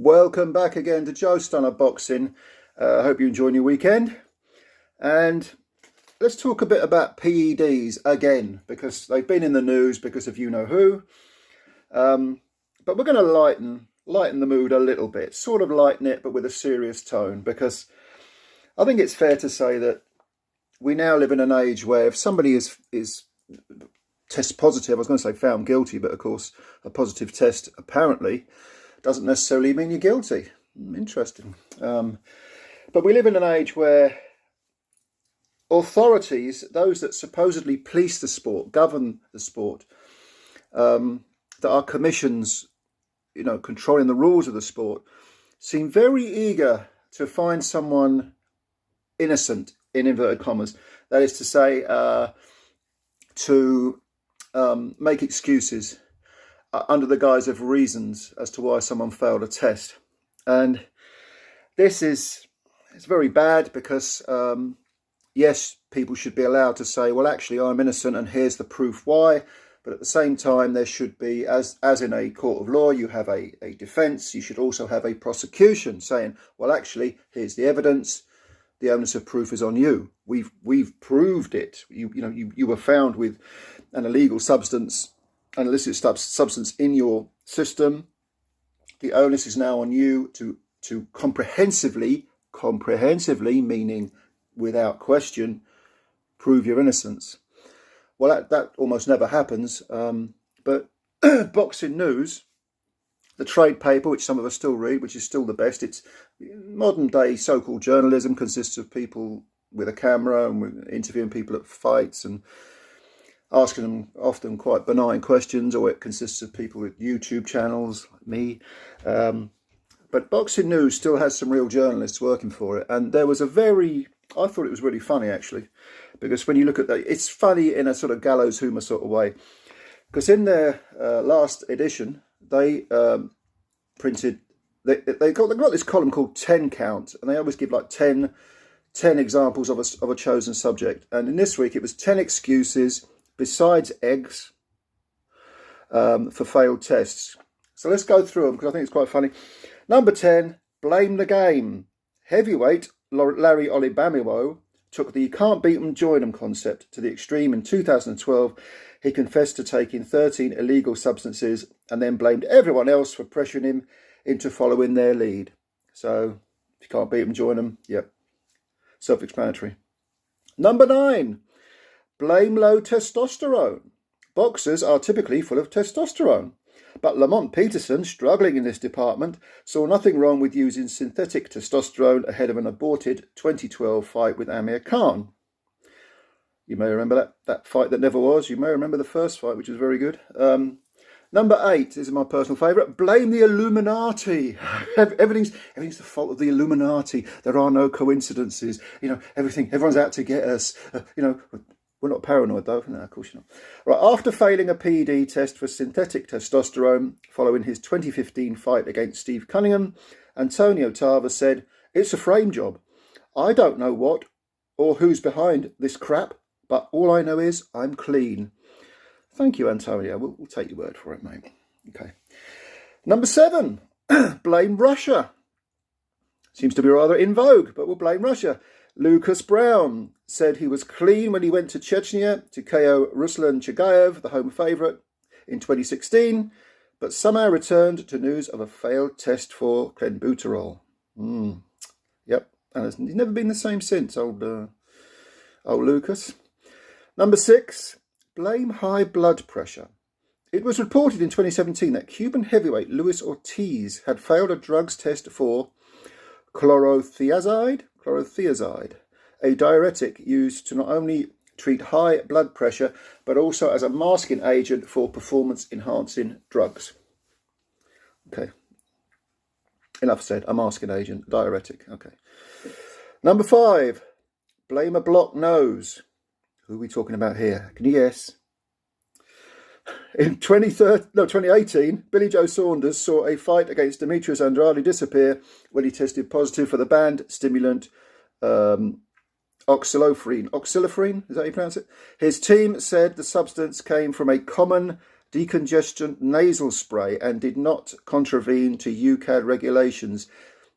Welcome back again to Joe Stunner Boxing. I hope you're enjoying your weekend. And let's talk a bit about PEDs again, because they've been in the news because of you-know-who. But we're going to lighten the mood a little bit, sort of lighten it, but with a serious tone, because I think it's fair to say that we now live in an age where if somebody is test positive, I was going to say found guilty, but of course a positive test apparently doesn't necessarily mean you're guilty. Interesting. But we live in an age where authorities, those that supposedly police the sport, govern the sport, that are commissions, controlling the rules of the sport, seem very eager to find someone innocent, in inverted commas. That is to say, to make excuses under the guise of reasons as to why someone failed a test. And this is very bad because, yes, people should be allowed to say, well, actually, I'm innocent and here's the proof why. But at the same time, there should be, as in a court of law, you have a defence. You should also have a prosecution saying, well, actually, here's the evidence. The onus of proof is on you. We've proved it. You were found with an illegal substance, an illicit substance in your system. The onus is now on you to comprehensively, meaning without question, prove your innocence. Well, that almost never happens. But Boxing News, the trade paper, which some of us still read, which is still the best. It's modern day so-called journalism, consists of people with a camera and interviewing people at fights and asking them often quite benign questions, or it consists of people with YouTube channels like me. But Boxing News still has some real journalists working for it. And there was I thought it was really funny, actually, because when you look at that, it's funny in a sort of gallows humour sort of way. Because in their last edition, they printed, they got this column called 10 count, and they always give like 10 examples of a chosen subject. And in this week, it was 10 excuses besides eggs for failed tests. So let's go through them because I think it's quite funny. Number 10, blame the game. Heavyweight Larry Olibamiwo took the "you can't beat them, join them" concept to the extreme in 2012. He confessed to taking 13 illegal substances and then blamed everyone else for pressuring him into following their lead. So, if you can't beat them, join them. Yep. Self-explanatory. Number 9. Blame low testosterone. Boxers are typically full of testosterone. But Lamont Peterson, struggling in this department, saw nothing wrong with using synthetic testosterone ahead of an aborted 2012 fight with Amir Khan. You may remember that fight that never was. You may remember the first fight, which was very good. Number 8, this is my personal favourite. Blame the Illuminati. Everything's the fault of the Illuminati. There are no coincidences. Everyone's out to get us. We're not paranoid, though. No, of course you're not. Right, after failing a PED test for synthetic testosterone following his 2015 fight against Steve Cunningham, Antonio Tarver said, "It's a frame job. I don't know what or who's behind this crap, but all I know is I'm clean." Thank you, Antonio. We'll take your word for it, mate. Okay. Number 7, blame Russia. Seems to be rather in vogue, but we'll blame Russia. Lucas Brown said he was clean when he went to Chechnya to KO Ruslan Chagayev, the home favourite, in 2016, but somehow returned to news of a failed test for clenbuterol. Yep, and he's never been the same since, old Lucas. Number 6, blame high blood pressure. It was reported in 2017 that Cuban heavyweight Luis Ortiz had failed a drugs test for chlorothiazide, a diuretic used to not only treat high blood pressure, but also as a masking agent for performance-enhancing drugs. Okay. Enough said. A masking agent, diuretic. Okay. Number 5, blame a blocked nose. Who are we talking about here? Can you guess? In 2018, Billy Joe Saunders saw a fight against Demetrius Andrade disappear when he tested positive for the banned stimulant oxylofrene. Oxylofrene, is that how you pronounce it? His team said the substance came from a common decongestant nasal spray and did not contravene to UCAD regulations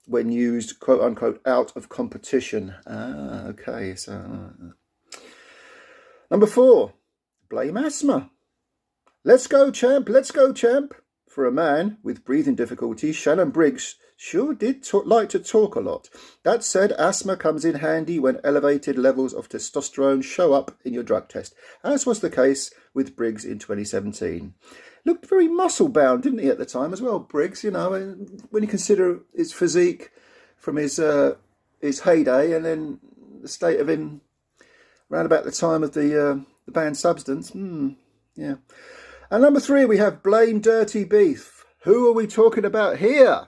when used, quote unquote, out of competition. Ah, okay. So, number 4, blame asthma. Let's go, champ. Let's go, champ. For a man with breathing difficulties, Shannon Briggs sure did like to talk a lot. That said, asthma comes in handy when elevated levels of testosterone show up in your drug test, as was the case with Briggs in 2017. Looked very muscle-bound, didn't he, at the time as well, Briggs, you know, when you consider his physique from his heyday and then the state of him around about the time of the banned substance. Yeah. And number 3, we have blame dirty beef. Who are we talking about here?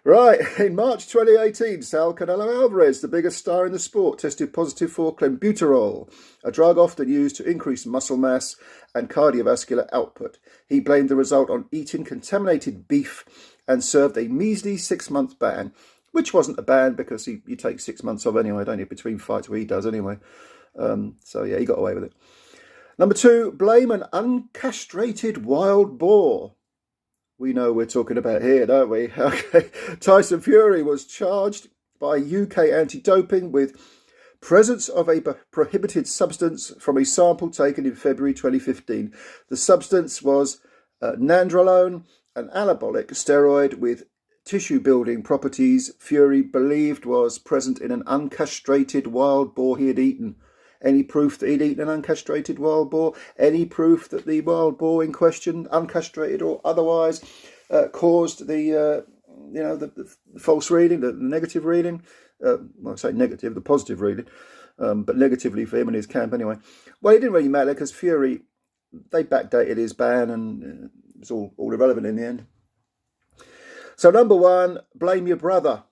Right, in March 2018, Canelo Alvarez, the biggest star in the sport, tested positive for clenbuterol, a drug often used to increase muscle mass and cardiovascular output. He blamed the result on eating contaminated beef and served a measly 6-month ban, which wasn't a ban because you take 6 months off anyway, don't you, between fights, where he does anyway. So yeah, he got away with it. Number 2, blame an uncastrated wild boar. We know we're talking about here, don't we? Okay. Tyson Fury was charged by UK anti-doping with presence of a prohibited substance from a sample taken in February 2015. The substance was nandrolone, an anabolic steroid with tissue-building properties Fury believed was present in an uncastrated wild boar he had eaten. Any proof that he'd eaten an uncastrated wild boar? Any proof that the wild boar in question, uncastrated or otherwise, caused the false reading, the negative reading? Well, I say negative, the positive reading, but negatively for him and his camp anyway. Well, it didn't really matter because Fury, they backdated his ban and it was all irrelevant in the end. So number 1, blame your brother.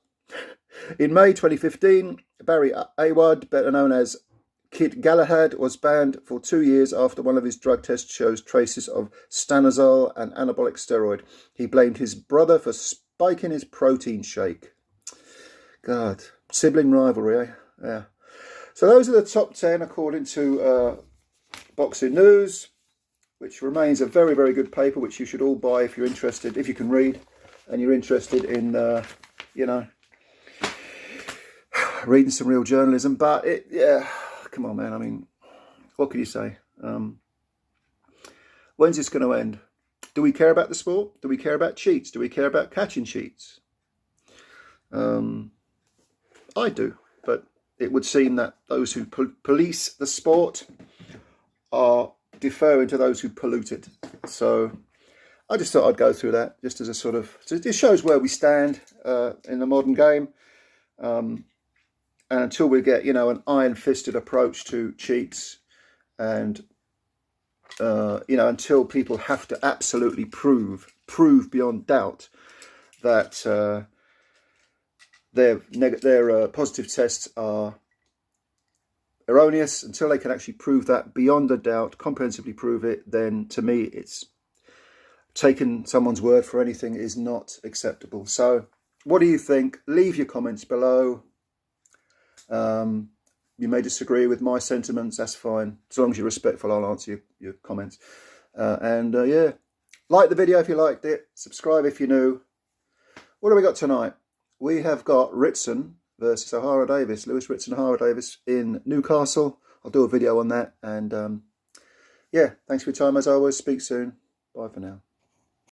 In May 2015, Barry Awad, better known as Kid Gallagher, was banned for 2 years after one of his drug tests shows traces of stanozol, an anabolic steroid. He blamed his brother for spiking his protein shake. God, sibling rivalry, eh? Yeah. So those are the top 10 according to Boxing News, which remains a very, very good paper, which you should all buy if you're interested, if you can read, and you're interested in, reading some real journalism. But yeah. Come on, man. I mean, what can you say? When's this going to end? Do we care about the sport? Do we care about cheats? Do we care about catching cheats? I do, but it would seem that those who police the sport are deferring to those who pollute it. So I just thought I'd go through that just as a sort of... So this shows where we stand in the modern game. And until we get, an iron-fisted approach to cheats and, until people have to absolutely prove beyond doubt that their positive tests are erroneous, until they can actually prove that beyond a doubt, comprehensively prove it, then to me it's taking someone's word for anything is not acceptable. So what do you think? Leave your comments below. You may disagree with my sentiments, that's fine. As long as you're respectful, I'll answer your comments. Yeah, like the video if you liked it. Subscribe if you're new. What do we got tonight? We have got Ritson versus O'Hara Davis. Lewis Ritson, O'Hara Davis in Newcastle. I'll do a video on that. And yeah, thanks for your time as always. Speak soon. Bye for now.